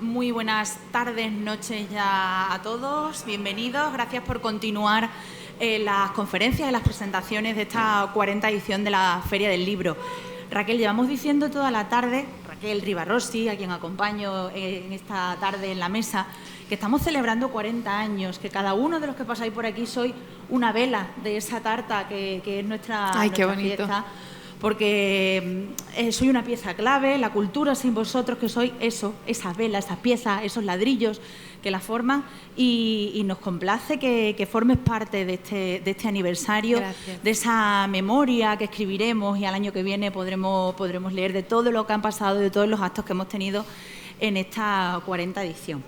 Muy buenas tardes, noches ya a todos. Bienvenidos. Gracias por continuar las conferencias y las presentaciones de esta 40ª edición de la Feria del Libro. Raquel, llevamos diciendo toda la tarde, Raquel Rivarossi, a quien acompaño en esta tarde en la mesa, que estamos celebrando 40 años, que cada uno de los que pasáis por aquí sois una vela de esa tarta que es nuestra fiesta. Porque soy una pieza clave, la cultura sin vosotros, que sois eso, esas velas, esas piezas, esos ladrillos que la forman, y nos complace que formes parte de este aniversario. Gracias. De esa memoria que escribiremos y al año que viene podremos leer de todo lo que han pasado, de todos los actos que hemos tenido en esta 40ª edición.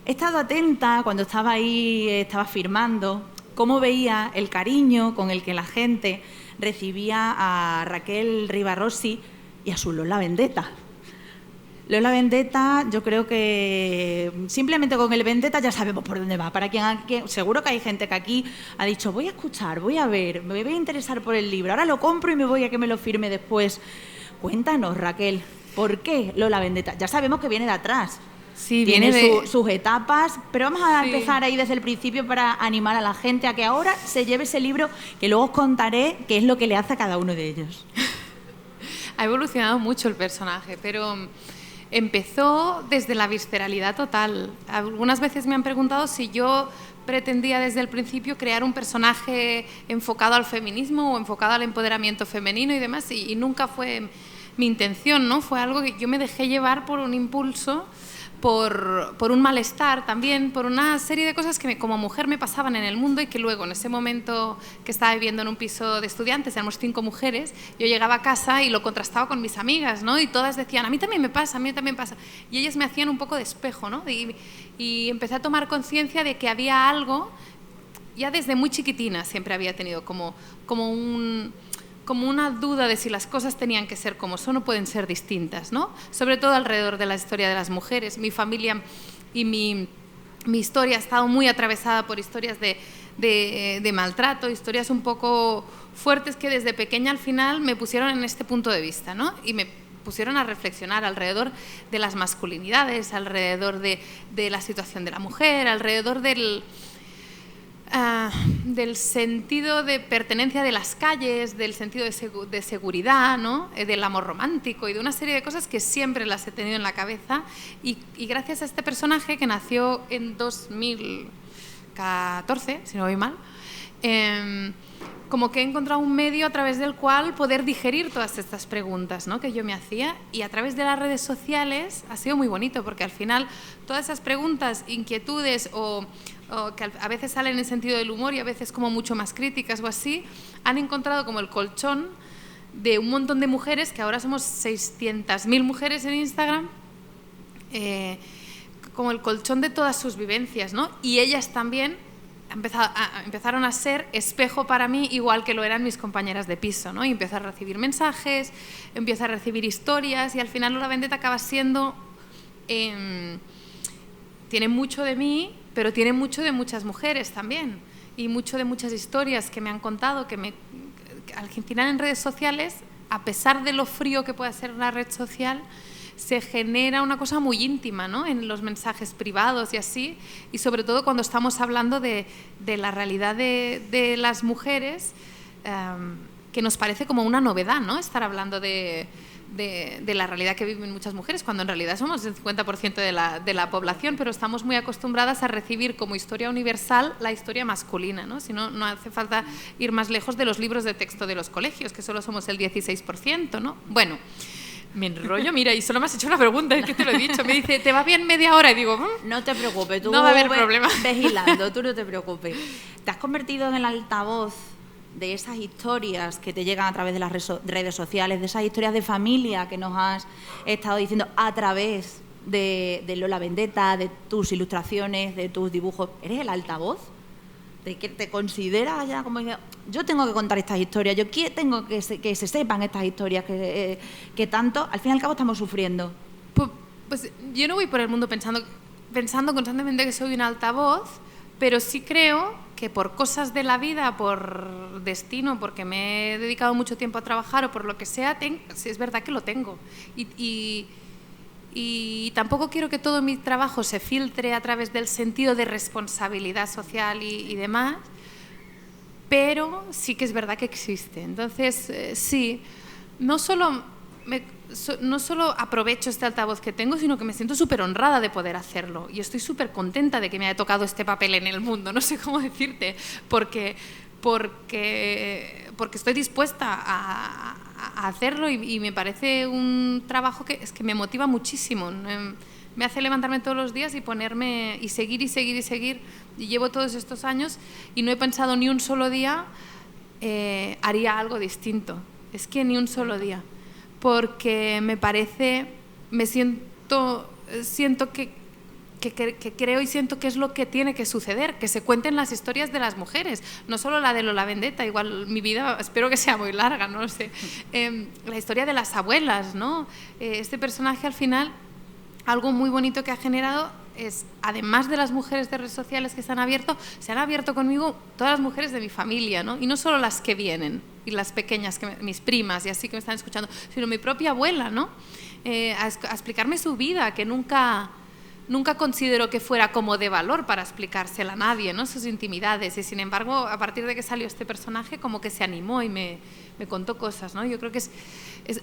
He estado atenta cuando estaba ahí, estaba firmando, cómo veía el cariño con el que la gente recibía a Raquel Rivarossi y a su Lola Vendetta. Lola Vendetta, yo creo que simplemente con el Vendetta ya sabemos por dónde va. Para quien seguro que hay gente que aquí ha dicho, voy a escuchar, voy a ver, me voy a interesar por el libro, ahora lo compro y me voy a que me lo firme después. Cuéntanos, Raquel, ¿por qué Lola Vendetta? Ya sabemos que viene de atrás. Sí, tiene sus etapas, pero vamos a empezar ahí desde el principio para animar a la gente a que ahora se lleve ese libro, que luego os contaré qué es lo que le hace a cada uno de ellos. Ha evolucionado mucho el personaje, pero empezó desde la visceralidad total. Algunas veces me han preguntado si yo pretendía desde el principio crear un personaje enfocado al feminismo o enfocado al empoderamiento femenino y demás, y nunca fue mi intención, ¿no? Fue algo que yo me dejé llevar por un impulso, por un malestar también, por una serie de cosas que como mujer me pasaban en el mundo y que luego en ese momento que estaba viviendo en un piso de estudiantes, éramos 5 mujeres, yo llegaba a casa y lo contrastaba con mis amigas, ¿no? Y todas decían, a mí también me pasa, a mí también pasa. Y ellas me hacían un poco de espejo, ¿no? Y empecé a tomar conciencia de que había algo, ya desde muy chiquitina siempre había tenido como una duda de si las cosas tenían que ser como son o pueden ser distintas, ¿no? Sobre todo alrededor de la historia de las mujeres. Mi familia y mi historia ha estado muy atravesada por historias de maltrato, historias un poco fuertes que desde pequeña al final me pusieron en este punto de vista, ¿no? Y me pusieron a reflexionar alrededor de las masculinidades, alrededor de la situación de la mujer, alrededor del sentido de pertenencia de las calles, del sentido de seguridad, ¿no? Del amor romántico y de una serie de cosas que siempre las he tenido en la cabeza y gracias a este personaje que nació en 2014, si no voy mal, como que he encontrado un medio a través del cual poder digerir todas estas preguntas, ¿no? Que yo me hacía, y a través de las redes sociales ha sido muy bonito porque al final todas esas preguntas, inquietudes o que a veces salen en sentido del humor y a veces como mucho más críticas o así, han encontrado como el colchón de un montón de mujeres, que ahora somos 600.000 mujeres en Instagram, como el colchón de todas sus vivencias, ¿no? Y ellas también empezaron a ser espejo para mí, igual que lo eran mis compañeras de piso, ¿no? Y empiezo a recibir mensajes, empiezo a recibir historias y al final Lola Vendetta acaba siendo... tiene mucho de mí, pero tiene mucho de muchas mujeres también y mucho de muchas historias que me han contado, que al final en redes sociales, a pesar de lo frío que pueda ser una red social, se genera una cosa muy íntima, ¿no? En los mensajes privados y así, y sobre todo cuando estamos hablando de la realidad de las mujeres, que nos parece como una novedad, ¿no? Estar hablando de la realidad que viven muchas mujeres, cuando en realidad somos el 50% de la población, pero estamos muy acostumbradas a recibir como historia universal la historia masculina, ¿no? Si no, no hace falta ir más lejos de los libros de texto de los colegios, que solo somos el 16%, ¿no? Bueno, me enrollo, mira, y solo me has hecho una pregunta, es que te lo he dicho. Me dice, ¿te va bien media hora? Y digo, no te preocupes, tú no va a haber problema. Ves hilando, tú no te preocupes. Te has convertido en el altavoz de esas historias que te llegan a través de las redes sociales, de esas historias de familia que nos has estado diciendo a través de Lola Vendetta, de tus ilustraciones, de tus dibujos. ¿Eres el altavoz? ¿Te consideras ya como yo tengo que contar estas historias, yo tengo que se sepan estas historias que tanto, al fin y al cabo, estamos sufriendo? Pues yo no voy por el mundo pensando constantemente que soy un altavoz, pero sí creo que por cosas de la vida, por destino, porque me he dedicado mucho tiempo a trabajar o por lo que sea, sí es verdad que lo tengo. Y y tampoco quiero que todo mi trabajo se filtre a través del sentido de responsabilidad social y demás, pero sí que es verdad que existe. Entonces, sí, no solo aprovecho este altavoz que tengo, sino que me siento súper honrada de poder hacerlo. Y estoy súper contenta de que me haya tocado este papel en el mundo. No sé cómo decirte, porque estoy dispuesta a hacerlo y me parece un trabajo que me motiva muchísimo. Me hace levantarme todos los días y ponerme y seguir. Y llevo todos estos años y no he pensado ni un solo día haría algo distinto. Es que ni un solo día. Porque siento que creo y siento que es lo que tiene que suceder, que se cuenten las historias de las mujeres, no solo la de Lola Vendetta, igual mi vida espero que sea muy larga, no lo sé, la historia de las abuelas, ¿no? Este personaje al final, algo muy bonito que ha generado es, además de las mujeres de redes sociales que se han abierto conmigo todas las mujeres de mi familia, ¿no? Y no solo las que vienen y las pequeñas, mis primas y así que me están escuchando, sino mi propia abuela, ¿no? A explicarme su vida, que nunca consideró que fuera como de valor para explicársela a nadie, ¿no? Sus intimidades. Y sin embargo, a partir de que salió este personaje, como que se animó y me contó cosas, ¿no? Yo creo que es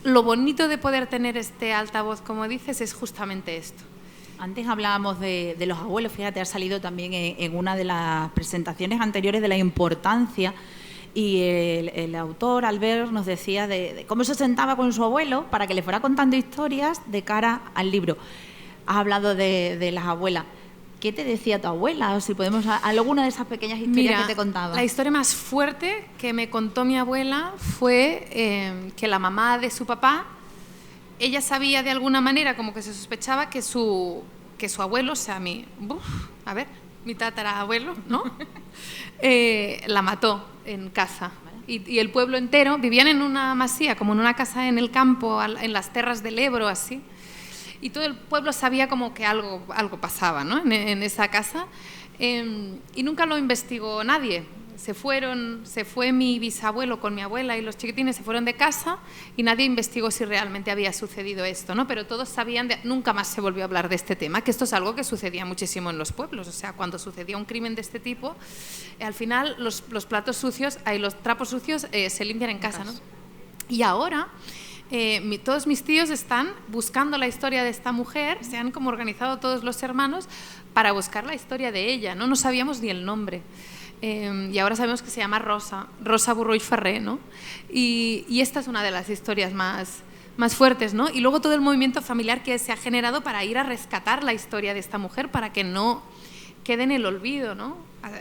lo bonito de poder tener este altavoz, como dices, es justamente esto. Antes hablábamos de los abuelos, fíjate, ha salido también en una de las presentaciones anteriores de la importancia, y el autor, Albert, nos decía de cómo se sentaba con su abuelo para que le fuera contando historias de cara al libro. Has hablado de las abuelas. ¿Qué te decía tu abuela? O si podemos, alguna de esas pequeñas historias que te contaba. La historia más fuerte que me contó mi abuela fue que la mamá de su papá, ella sabía de alguna manera, como que se sospechaba que su abuelo, o sea, mi tatarabuelo, ¿no? La mató en casa. Y el pueblo entero, vivían en una masía, como en una casa en el campo, en las terras del Ebro, así. Y todo el pueblo sabía como que algo pasaba, ¿no? en esa casa, y nunca lo investigó nadie. Se fue mi bisabuelo con mi abuela y los chiquitines se fueron de casa y nadie investigó si realmente había sucedido esto, ¿no? Pero todos sabían, nunca más se volvió a hablar de este tema, que esto es algo que sucedía muchísimo en los pueblos. O sea, cuando sucedía un crimen de este tipo, al final los trapos sucios se limpian en casa, ¿no? Y ahora todos mis tíos están buscando la historia de esta mujer, se han como organizado todos los hermanos para buscar la historia de ella, ¿no? No sabíamos ni el nombre. Y ahora sabemos que se llama Rosa Burrull Ferrer, ¿no? Y esta es una de las historias más fuertes, ¿no? Y luego todo el movimiento familiar que se ha generado para ir a rescatar la historia de esta mujer, para que no quede en el olvido, ¿no?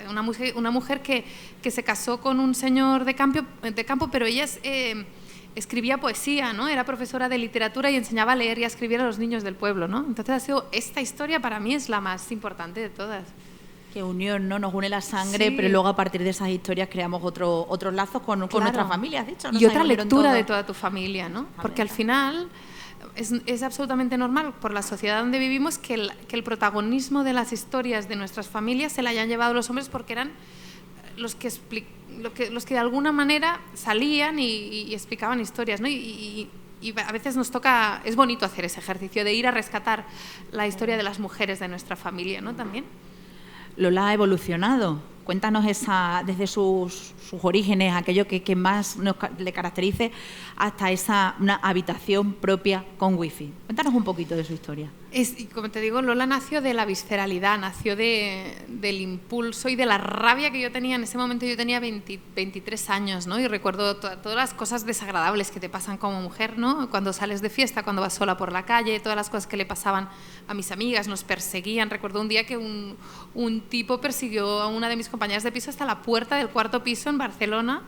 Una mujer que se casó con un señor de campo, pero ella escribía poesía, ¿no? Era profesora de literatura y enseñaba a leer y a escribir a los niños del pueblo, ¿no? Entonces esta historia para mí es la más importante de todas. Qué unión, ¿no? Nos une la sangre, sí. Pero luego a partir de esas historias creamos otros lazos con nuestra familia, has dicho. Y otra lectura de toda tu familia, ¿no? Porque al final es absolutamente normal por la sociedad donde vivimos que el protagonismo de las historias de nuestras familias se la hayan llevado los hombres, porque eran los que de alguna manera salían y explicaban historias, ¿no? Y a veces es bonito hacer ese ejercicio de ir a rescatar la historia de las mujeres de nuestra familia, ¿no? También. Lola ha evolucionado. Cuéntanos desde sus orígenes, aquello que más le caracterice, hasta una habitación propia con wifi. Cuéntanos un poquito de su historia. Como te digo, Lola nació de la visceralidad, nació del impulso y de la rabia que yo tenía. En ese momento yo tenía 23 años, ¿no? Y recuerdo todas las cosas desagradables que te pasan como mujer, ¿no? Cuando sales de fiesta, cuando vas sola por la calle, todas las cosas que le pasaban a mis amigas, nos perseguían. Recuerdo un día que un tipo persiguió a una de mis compañeras de piso hasta la puerta del 4º piso en Barcelona,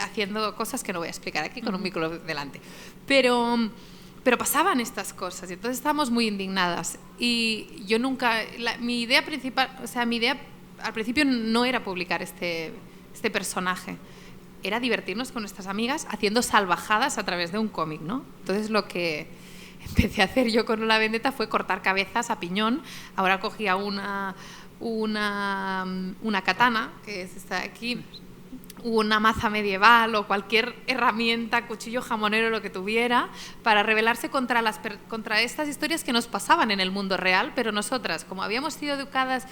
haciendo cosas que no voy a explicar aquí con un micro delante. Pero pasaban estas cosas y entonces estábamos muy indignadas. Y yo nunca... mi idea al principio no era publicar este personaje, era divertirnos con nuestras amigas haciendo salvajadas a través de un cómic, ¿no? Entonces lo que empecé a hacer yo con Lola Vendetta fue cortar cabezas a piñón. Ahora cogía una katana, que está aquí, una maza medieval o cualquier herramienta, cuchillo jamonero, lo que tuviera, para rebelarse contra estas historias que nos pasaban en el mundo real, pero nosotras, como habíamos sido educadas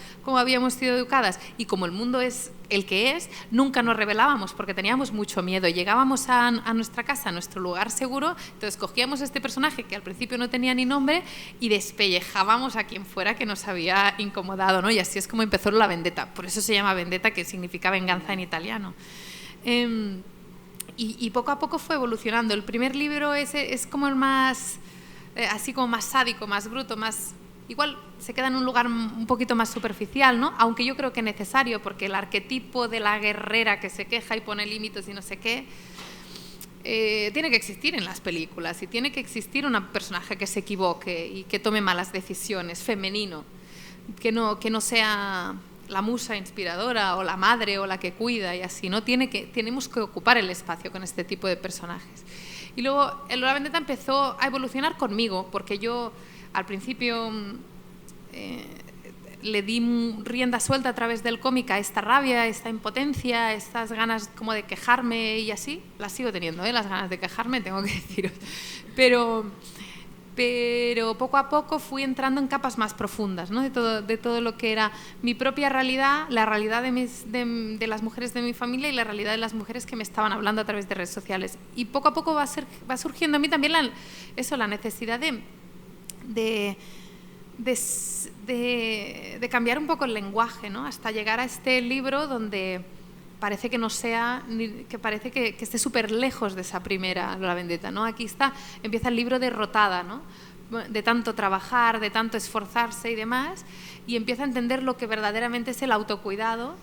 y como el mundo es el que es, nunca nos rebelábamos porque teníamos mucho miedo. Llegábamos a nuestra casa, a nuestro lugar seguro, entonces cogíamos este personaje que al principio no tenía ni nombre y despellejábamos a quien fuera que nos había incomodado, ¿no? Y así es como empezó la vendetta. Por eso se llama vendetta, que significa venganza en italiano. Y poco a poco fue evolucionando. El primer libro es como el más, así como más sádico, más bruto, más... Igual se queda en un lugar un poquito más superficial, ¿no? Aunque yo creo que necesario, porque el arquetipo de la guerrera que se queja y pone límites y no sé qué, tiene que existir en las películas, y tiene que existir un personaje que se equivoque y que tome malas decisiones, femenino, que no sea la musa inspiradora o la madre o la que cuida y así, ¿no? Tenemos que ocupar el espacio con este tipo de personajes. Y luego La vendetta empezó a evolucionar conmigo, porque yo al principio le di rienda suelta a través del cómic a esta rabia, esta impotencia, estas ganas como de quejarme y así. Las sigo teniendo, las ganas de quejarme, tengo que deciros. Pero poco a poco fui entrando en capas más profundas, ¿no? de todo lo que era mi propia realidad, la realidad de las mujeres de mi familia y la realidad de las mujeres que me estaban hablando a través de redes sociales. Y poco a poco va surgiendo a mí también la necesidad de cambiar un poco el lenguaje, ¿no? Hasta llegar a este libro donde parece que no sea, que parece que esté súper lejos de esa primera La vendetta, ¿no? Aquí empieza el libro derrotada, ¿no? De tanto trabajar, de tanto esforzarse y demás, y empieza a entender lo que verdaderamente es el autocuidado,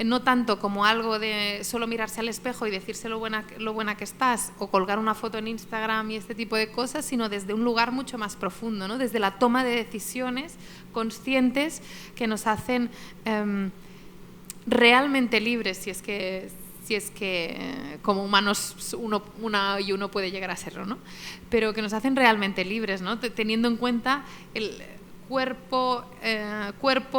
no tanto como algo de solo mirarse al espejo y decirse lo buena que estás, o colgar una foto en Instagram y este tipo de cosas, sino desde un lugar mucho más profundo, ¿no? Desde la toma de decisiones conscientes que nos hacen realmente libres, si es que como humanos uno puede llegar a serlo, ¿no? Pero que nos hacen realmente libres, ¿no? Teniendo en cuenta el cuerpo,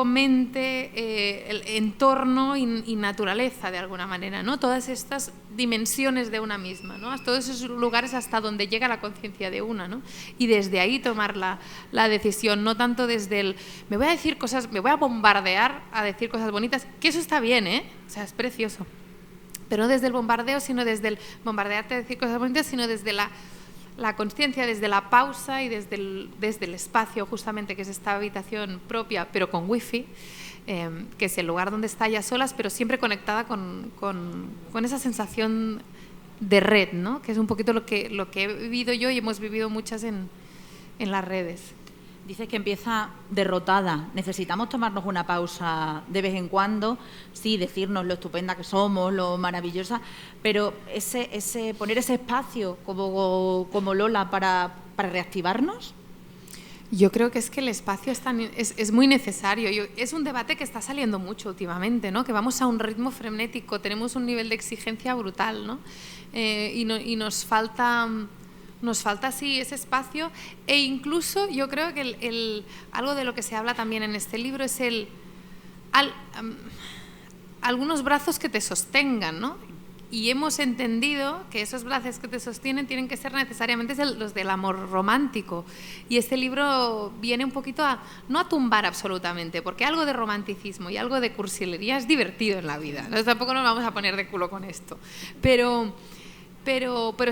mente, el entorno y naturaleza, de alguna manera, ¿no? Todas estas dimensiones de una misma, ¿no? Todos esos lugares hasta donde llega la conciencia de una, ¿no? Y desde ahí tomar la decisión, no tanto desde el me voy a bombardear a decir cosas bonitas, que eso está bien, o sea, es precioso, pero no desde el bombardeo, sino desde el bombardearte a decir cosas bonitas, sino desde la consciencia, desde la pausa y desde el espacio, justamente, que es esta habitación propia, pero con wifi, que es el lugar donde está ella solas, pero siempre conectada con esa sensación de red, ¿no? Que es un poquito lo que he vivido yo y hemos vivido muchas en las redes. Dices que empieza derrotada. Necesitamos tomarnos una pausa de vez en cuando, sí, decirnos lo estupenda que somos, lo maravillosa, pero poner ese espacio como Lola para reactivarnos. Yo creo que es que el espacio es muy necesario. Es un debate que está saliendo mucho últimamente, ¿no? Que vamos a un ritmo frenético, tenemos un nivel de exigencia brutal, ¿no? Y nos falta así ese espacio, e incluso yo creo que algo de lo que se habla también en este libro es algunos brazos que te sostengan, ¿no? Y hemos entendido que esos brazos que te sostienen tienen que ser necesariamente los del amor romántico, y este libro viene un poquito no a tumbar absolutamente, porque algo de romanticismo y algo de cursilería es divertido en la vida, entonces tampoco nos vamos a poner de culo con esto, pero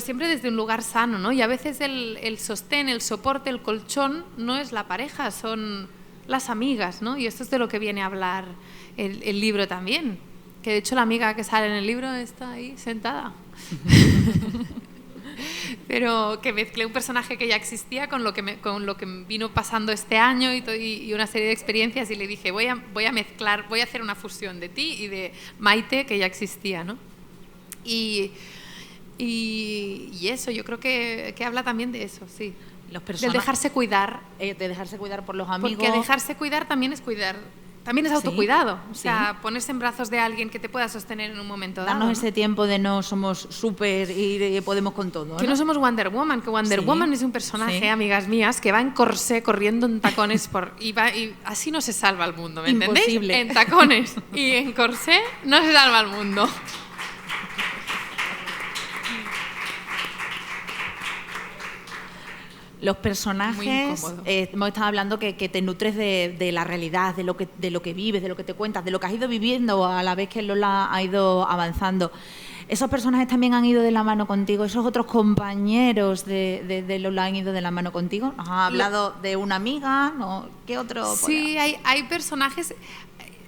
siempre desde un lugar sano, ¿no? Y a veces el sostén, el soporte, el colchón no es la pareja, son las amigas, ¿no? Y esto es de lo que viene a hablar el libro también, que de hecho la amiga que sale en el libro está ahí sentada. Pero que mezclé un personaje que ya existía con lo que vino pasando este año y una serie de experiencias, y le dije, voy a mezclar, voy a hacer una fusión de ti y de Maite, que ya existía, ¿no? Y eso, yo creo que habla también de eso, sí. Del dejarse cuidar. De dejarse cuidar por los amigos. Porque dejarse cuidar también es cuidar, también es autocuidado. Sí, o sea, ponerse en brazos de alguien que te pueda sostener en un momento dado. Darnos ese tiempo de no somos súper y podemos con todo, ¿no? Que no somos Wonder Woman, que Wonder Woman es un personaje, amigas mías, que va en corsé, corriendo en tacones, y así no se salva el mundo, ¿me entendéis? Imposible. En tacones y en corsé no se salva el mundo. Los personajes, hemos estado hablando que te nutres de la realidad, de lo que vives, de lo que te cuentas, de lo que has ido viviendo a la vez que Lola ha ido avanzando. ¿Esos personajes también han ido de la mano contigo? ¿Esos otros compañeros de Lola han ido de la mano contigo? ¿Nos has hablado de una amiga? ¿No? ¿Qué otro? Sí, hay personajes...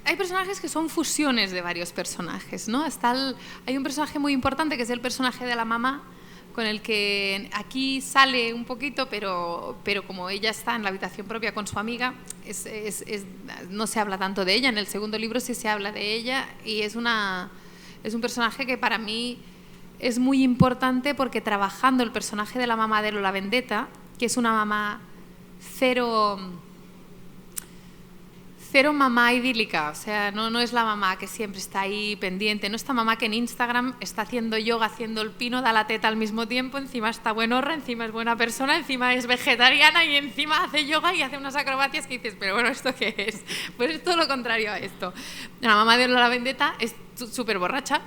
Hay personajes que son fusiones de varios personajes, ¿no? Hay un personaje muy importante que es el personaje de la mamá, con el que aquí sale un poquito, pero como ella está en la habitación propia con su amiga, no se habla tanto de ella. En el segundo libro sí se habla de ella y es un personaje que para mí es muy importante porque trabajando el personaje de la mamá de Lola Vendetta, que es una mamá cero mamá idílica, o sea, no es la mamá que siempre está ahí pendiente, no esta mamá que en Instagram está haciendo yoga, haciendo el pino, da la teta al mismo tiempo, encima está buenorra, encima es buena persona, encima es vegetariana y encima hace yoga y hace unas acrobacias que dices, pero bueno, ¿esto qué es? Pues es todo lo contrario a esto. La mamá de Lola Vendetta es súper borracha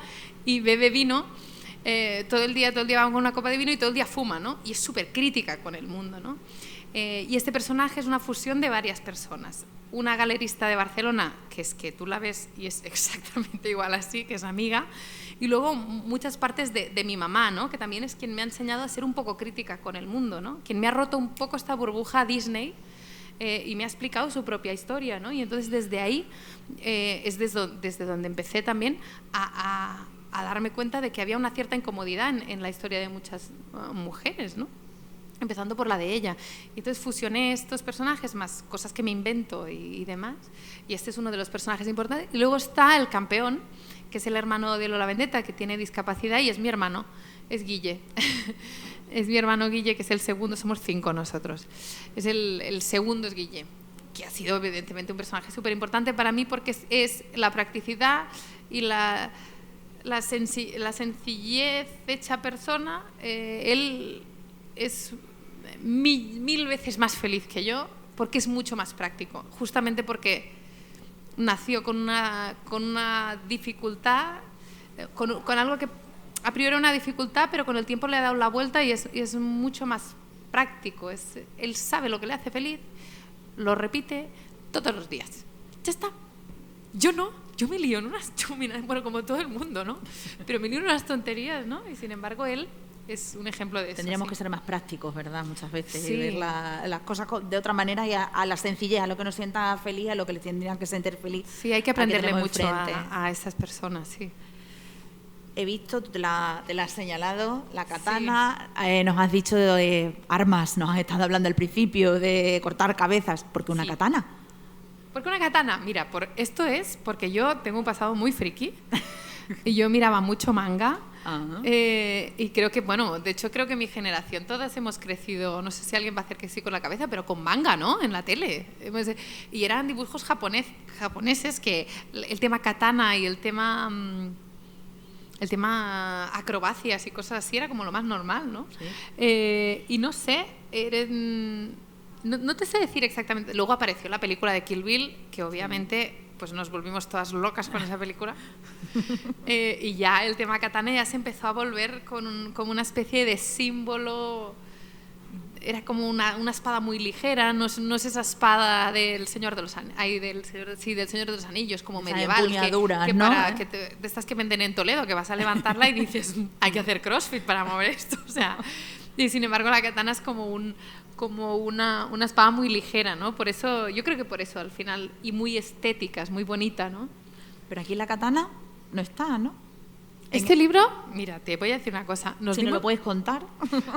y bebe vino, todo el día va con una copa de vino y todo el día fuma, ¿no? Y es súper crítica con el mundo, ¿no? Y este personaje es una fusión de varias personas. Una galerista de Barcelona, que es que tú la ves y es exactamente igual así, que es amiga, y luego muchas partes de mi mamá, ¿no? Que también es quien me ha enseñado a ser un poco crítica con el mundo, ¿no? Quien me ha roto un poco esta burbuja Disney y me ha explicado su propia historia, ¿no? Y entonces desde ahí es desde donde empecé también a darme cuenta de que había una cierta incomodidad en la historia de muchas mujeres, ¿no? Empezando por la de ella. Entonces fusioné estos personajes más cosas que me invento y demás, y este es uno de los personajes importantes. Y luego está el campeón, que es el hermano de Lola Vendetta, que tiene discapacidad y es mi hermano, es Guille. Es mi hermano Guille, que es el segundo, somos 5 nosotros. Es el segundo es Guille, que ha sido evidentemente un personaje súper importante para mí porque es la practicidad y la sencillez hecha persona. Él es mil veces más feliz que yo porque es mucho más práctico, justamente porque nació con una dificultad, con algo que a priori era una dificultad, pero con el tiempo le ha dado la vuelta y es mucho más práctico. Él sabe lo que le hace feliz, lo repite todos los días. Ya está. Yo no, yo me lío en unas chuminas, bueno, como todo el mundo, ¿no? Pero me lío en unas tonterías, ¿no? Y sin embargo él es un ejemplo de eso. Tendríamos que ser más prácticos, ¿verdad? Muchas veces, y ver las cosas de otra manera y a la sencillez, a lo que nos sienta feliz, a lo que le tendrían que sentir feliz. Sí, hay que aprenderle mucho a esas personas, sí. He visto, te la has señalado, la katana, sí. Nos has dicho de armas, nos has estado hablando al principio de cortar cabezas. ¿Por qué una katana? ¿Por qué una katana? Mira, esto es porque yo tengo un pasado muy friki y yo miraba mucho manga. Y creo que, bueno, de hecho creo que mi generación todas hemos crecido, no sé si alguien va a hacer que sí con la cabeza, pero con manga, ¿no? En la tele. Y eran dibujos japoneses que el tema katana y el tema acrobacias y cosas así era como lo más normal, ¿no? Sí. Y no sé, no te sé decir exactamente. Luego apareció la película de Kill Bill, que obviamente pues nos volvimos todas locas con esa película. Y ya el tema katana ya se empezó a volver como una especie de símbolo. Era como una espada muy ligera, no es esa espada del Señor de los Anillos, del Señor de los Anillos, como medieval, de estas que venden en Toledo, que vas a levantarla y dices, hay que hacer crossfit para mover esto, o sea, y sin embargo la katana es como una espada muy ligera, ¿no? Por eso, yo creo que por eso al final, y muy estética, es muy bonita, ¿no? Pero aquí la katana no está, ¿no? Este libro, mira, te voy a decir una cosa. Si no lo puedes contar.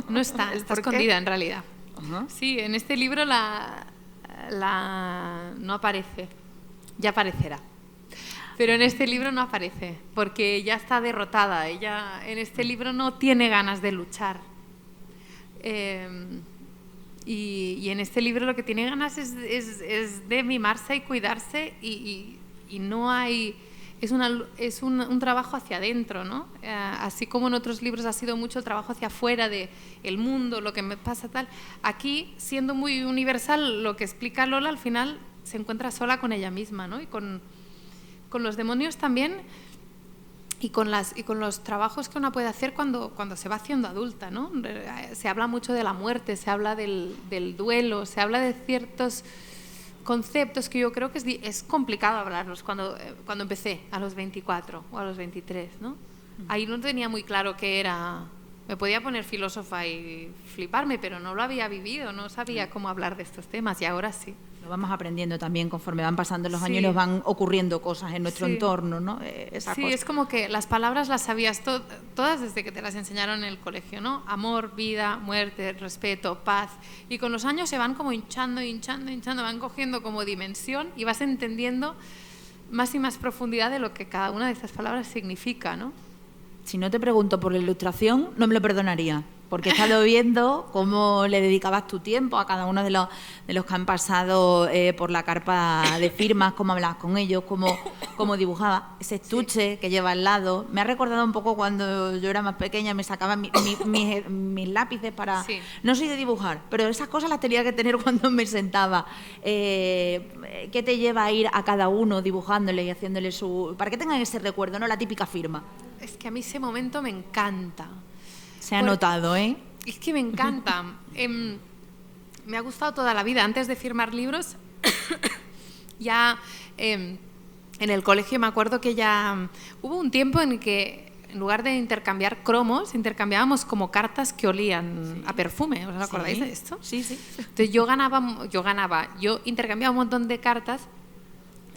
No está escondida en realidad. Uh-huh. Sí, en este libro no aparece. Ya aparecerá. Pero en este libro no aparece, porque ya está derrotada. Ella en este libro no tiene ganas de luchar. Y en este libro lo que tiene ganas es de mimarse y cuidarse y no hay... Es un trabajo hacia adentro, ¿no? Así como en otros libros ha sido mucho el trabajo hacia afuera de el mundo, lo que me pasa tal. Aquí, siendo muy universal, lo que explica Lola, al final se encuentra sola con ella misma, ¿no? Y con los demonios también. y con los trabajos que una puede hacer cuando se va haciendo adulta, ¿no? Se habla mucho de la muerte, se habla del duelo, se habla de ciertos conceptos que yo creo que es complicado hablarlos cuando empecé a los 24 o a los 23, ¿no? Ahí no tenía muy claro qué era. Me podía poner filósofa y fliparme, pero no lo había vivido, no sabía cómo hablar de estos temas, y ahora sí. Lo vamos aprendiendo también conforme van pasando los años y nos van ocurriendo cosas en nuestro entorno, ¿no? Es como que las palabras las sabías todas desde que te las enseñaron en el colegio, ¿no? Amor, vida, muerte, respeto, paz. Y con los años se van como hinchando, van cogiendo como dimensión y vas entendiendo más y más profundidad de lo que cada una de estas palabras significa, ¿no? Si no te pregunto por la ilustración, no me lo perdonaría, porque he estado viendo cómo le dedicabas tu tiempo a cada uno de los que han pasado por la carpa de firmas, cómo hablabas con ellos, cómo dibujabas. Ese estuche que lleva al lado. Me ha recordado un poco cuando yo era más pequeña, me sacaba mis lápices para... Sí. No soy de dibujar, pero esas cosas las tenía que tener cuando me sentaba. ¿Qué te lleva a ir a cada uno dibujándole y haciéndole para que tengan ese recuerdo, no la típica firma? Es que a mí ese momento me encanta. Se ha notado, ¿eh? Es que me encanta. Me ha gustado toda la vida. Antes de firmar libros, ya en el colegio me acuerdo que ya hubo un tiempo en que en lugar de intercambiar cromos, intercambiábamos como cartas que olían a perfume. ¿Os acordáis de esto? Sí, sí. Entonces yo intercambiaba un montón de cartas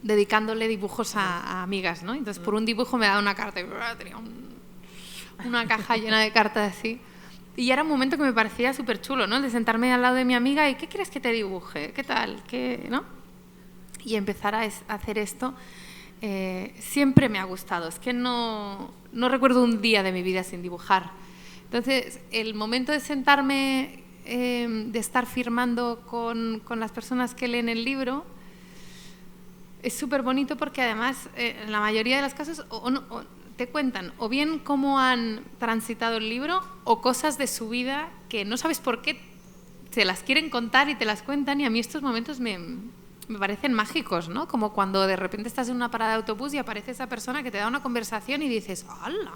dedicándole dibujos a amigas, ¿no? Entonces por un dibujo me daba una carta y tenía una caja llena de cartas así. Y era un momento que me parecía súper chulo, ¿no? De sentarme al lado de mi amiga y ¿qué quieres que te dibuje? ¿Qué tal? ¿No? Y empezar a hacer esto siempre me ha gustado. Es que no recuerdo un día de mi vida sin dibujar. Entonces, el momento de sentarme, de estar firmando con las personas que leen el libro, es súper bonito porque además, en la mayoría de los casos, te cuentan o bien cómo han transitado el libro o cosas de su vida que no sabes por qué te las quieren contar y te las cuentan, y a mí estos momentos me parecen mágicos, ¿no? Como cuando de repente estás en una parada de autobús y aparece esa persona que te da una conversación y dices, ¡hala!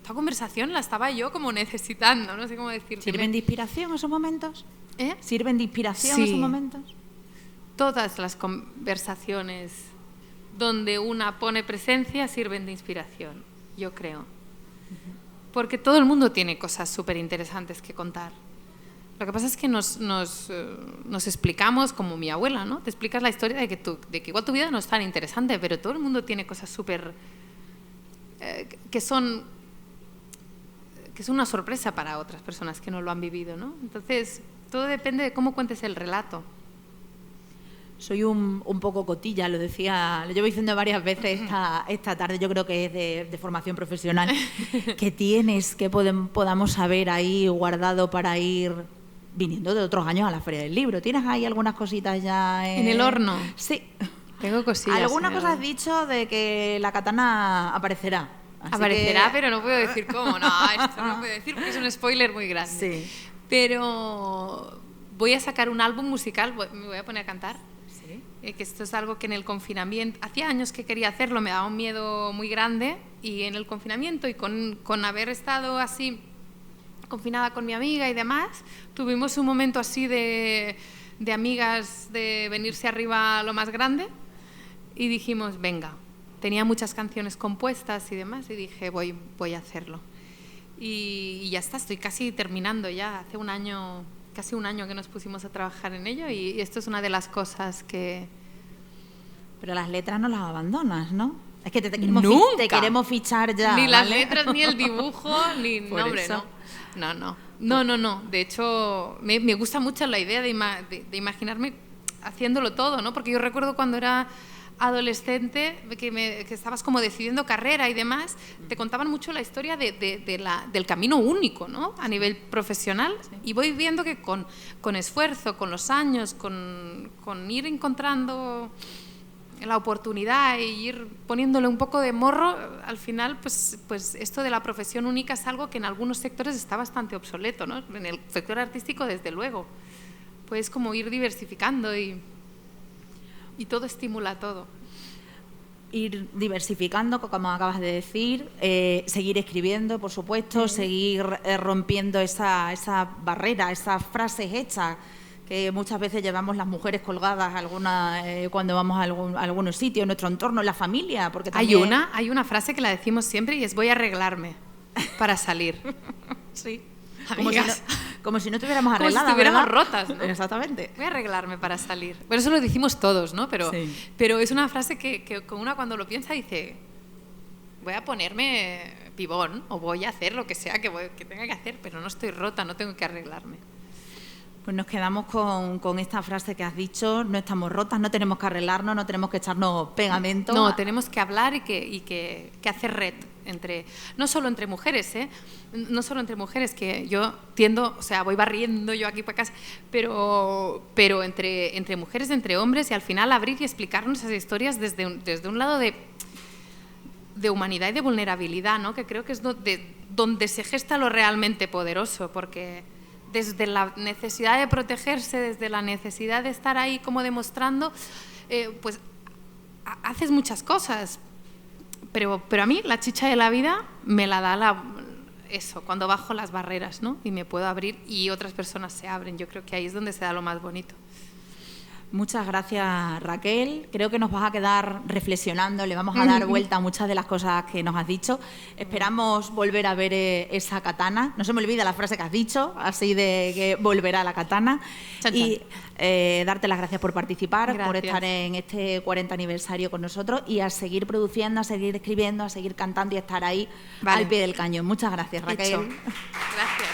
Esta conversación la estaba yo como necesitando, no sé cómo decirte. ¿Sirven de inspiración esos momentos? ¿Sirven de inspiración esos momentos? Todas las conversaciones donde una pone presencia sirven de inspiración, yo creo. Porque todo el mundo tiene cosas súper interesantes que contar. Lo que pasa es que nos explicamos, como mi abuela, ¿no? Te explicas la historia de que igual tu vida no es tan interesante, pero todo el mundo tiene cosas súper... que son una sorpresa para otras personas que no lo han vivido, ¿no? Entonces, todo depende de cómo cuentes el relato. Soy un poco cotilla, lo llevo diciendo varias veces esta tarde, yo creo que es de formación profesional. ¿Qué tienes que podamos saber ahí guardado para ir viniendo de otros años a la Feria del Libro? ¿Tienes ahí algunas cositas ya en el horno? Sí. Tengo cosillas. Alguna cosa has dicho de que la katana aparecerá. Aparecerá, pero no puedo decir cómo. No, esto no puedo decir porque es un spoiler muy grande. Sí. Pero voy a sacar un álbum musical, me voy a poner a cantar. Que esto es algo que en el confinamiento, hacía años que quería hacerlo, me daba un miedo muy grande, y en el confinamiento y con haber estado así confinada con mi amiga y demás, tuvimos un momento así de amigas, de venirse arriba a lo más grande, y dijimos, venga, tenía muchas canciones compuestas y demás, y dije, voy a hacerlo. Y ya está, estoy casi terminando ya, hace casi un año que nos pusimos a trabajar en ello, y esto es una de las cosas que... Pero las letras no las abandonas, ¿no? Es que te queremos fichar ya. Ni las letras, ni el dibujo, ni... Nombre, no. De hecho, me gusta mucho la idea de imaginarme haciéndolo todo, ¿no? Porque yo recuerdo cuando era adolescente, que estabas como decidiendo carrera y demás, te contaban mucho la historia del camino único, ¿no? A nivel profesional. Sí. Y voy viendo que con esfuerzo, con los años, con ir encontrando la oportunidad e ir poniéndole un poco de morro, al final, pues esto de la profesión única es algo que en algunos sectores está bastante obsoleto, ¿no? En el sector artístico, desde luego. Pues como ir diversificando y todo estimula todo. ir diversificando, como acabas de decir, seguir escribiendo, por supuesto, seguir rompiendo esa barrera, esas frases hechas que muchas veces llevamos las mujeres colgadas cuando vamos a algunos sitios, en nuestro entorno, en la familia. Porque también... Hay una frase que la decimos siempre y es: voy a arreglarme para salir. Sí. Amigas. Como si no estuviéramos arregladas, como si estuviéramos ¿verdad? rotas, ¿no? Exactamente. Voy a arreglarme para salir. Pero eso lo decimos todos, ¿no? Pero es una frase que una cuando lo piensa dice: voy a ponerme pibón o voy a hacer lo que sea que tenga que hacer, pero no estoy rota, no tengo que arreglarme. Pues nos quedamos con esta frase que has dicho: no estamos rotas, no tenemos que arreglarnos, no tenemos que echarnos pegamento. No, tenemos que hablar y que hacer red, no solo entre mujeres, no solo entre mujeres, que yo tiendo, o sea, voy barriendo yo aquí para casa, pero entre mujeres, entre hombres, y al final abrir y explicarnos esas historias desde un lado de humanidad y de vulnerabilidad, ¿no? Que creo que es donde se gesta lo realmente poderoso, porque desde la necesidad de protegerse, desde la necesidad de estar ahí como demostrando, pues haces muchas cosas, pero a mí la chicha de la vida me la da eso, cuando bajo las barreras, ¿no? Y me puedo abrir y otras personas se abren. Yo creo que ahí es donde se da lo más bonito. Muchas gracias, Raquel. Creo que nos vas a quedar reflexionando, le vamos a dar vuelta a muchas de las cosas que nos has dicho. Esperamos volver a ver esa katana. No se me olvida la frase que has dicho, así de que volverá la katana. Chan, chan. Y darte las gracias por participar, Gracias. por estar en este 40 aniversario con nosotros y a seguir produciendo, a seguir escribiendo, a seguir cantando y a estar ahí al pie del cañón. Muchas gracias, Raquel. Gracias.